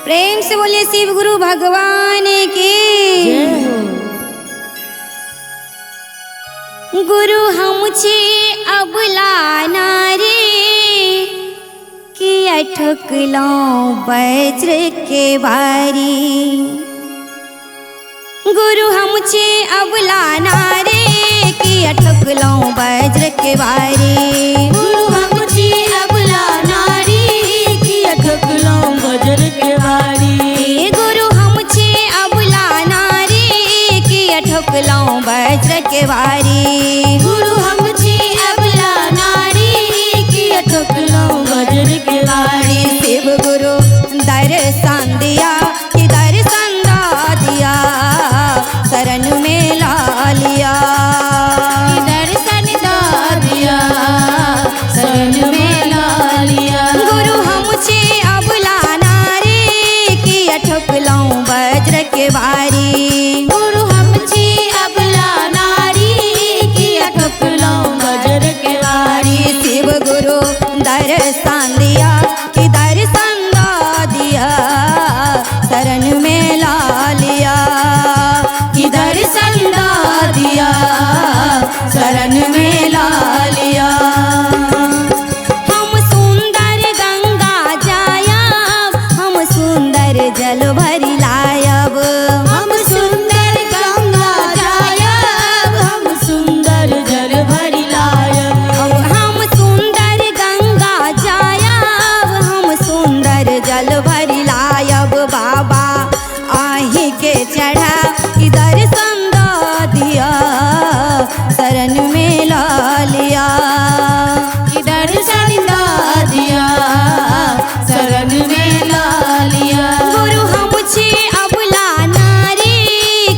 प्रेम से बोलिए शिव गुरु भगवान की। गुरु हम छे अबला नारी किया ठोकलो वज्र के बारी। गुरु हम छे अबला नारी किया ठोकलो वज्र के बारी। गुरु हम छे अबला नारी किया ठोकलो वज्र के बारी। गुरु हम छे अबला नारी किया ठोकलो वज्र के बारी। गुरु हम छे अबला नारी किया ठोकलो वज्र के बारी। शिव गुरु दर्शन दिया कि दर्शन दिया शरण में ला लिया। दर्शन दिया शरण में ला लिया। गुरु हम छे अबला नारी किया ठोकलो वज्र के बारी। गुरु हम छे अबला नारी किया ठोकलो वज्र के बारी। शिव गुरु दर्शन दिया कि दर्शन दिया शरण में ला लिया। कि दर्शन दिया शरण में ला लिया। हम सुंदर गंगा जायब हम सुंदर जल भरी लायब। हम सुंदर गंगा जायब हम सुंदर जल भरी लायब। हम सुंदर गंगा जायब हम सुंदर जल भरी लायब। बाबा आही के चढ़ा कि दर्शन दिया शरण में ला लिया। कि दर्शन दिया शरण में ला लिया। गुरु हम छे अबला नारी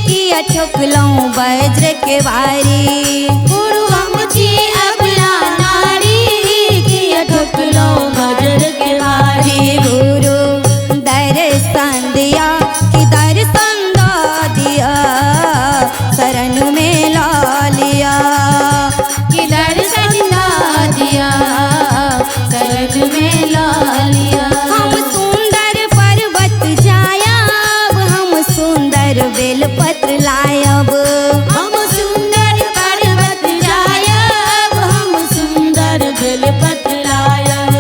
किया ठोकलो वज्र के बारी। गुरु हम छे अबला नारी किया ठोकलो वज्र के बारी। गुरु दर्शन दिया कि दर्शन दिया शरण में ला लिया। कि दर्शन दिया शरण में ला लिया। हम सुंदर पर्वत जायब हम सुंदर बेलपत्र लायब। हम सुंदर पर्वत जायब हम सुंदर बेलपत्र लायब।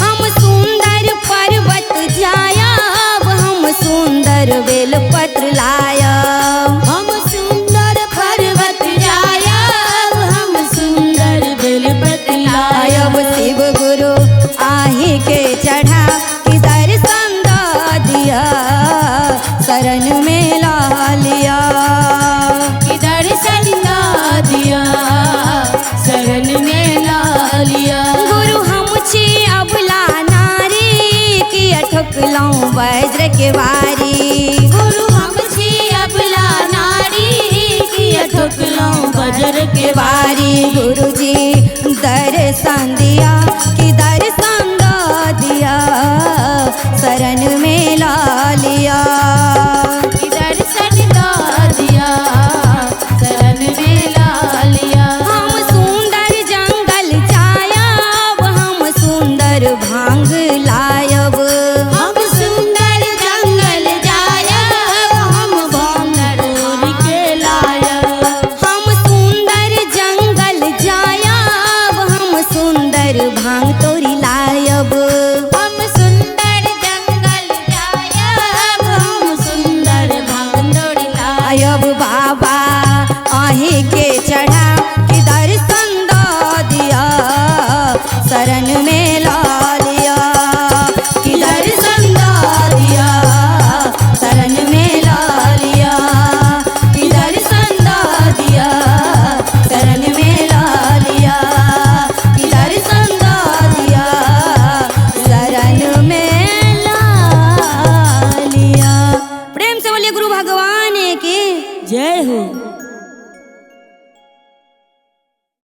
हम सुंदर पर्वत जायब हम सुंदर बेलपत्र लायब। हम सुंदर पर्वत जायब हम सुंदर बेलपत्र आयब लायब। शिव गुरु आही के चढ़ा कि दर्शन दिया शरण में ला लिया। कि दर्शन दिया शरण में ला लिया। गुरु हम छे अबला नारी किया ठोकलो वज्र के बारी। गुरु हम छे अबला नारी किया ठोकलो वज्र के बारी। गुरु जी दर्शन दिया कि दर्शन दिया शरण में ला लिया। कि दर्शन दिया शरण में ला लिया। हम सुंदर जंगल जायब हम सुंदर भांग लायब। हम सुंदर जंगल जायब हम भांग तोड़ के लायब। हम सुंदर जंगल जायब हम सुंदर भांग तोरी लायब।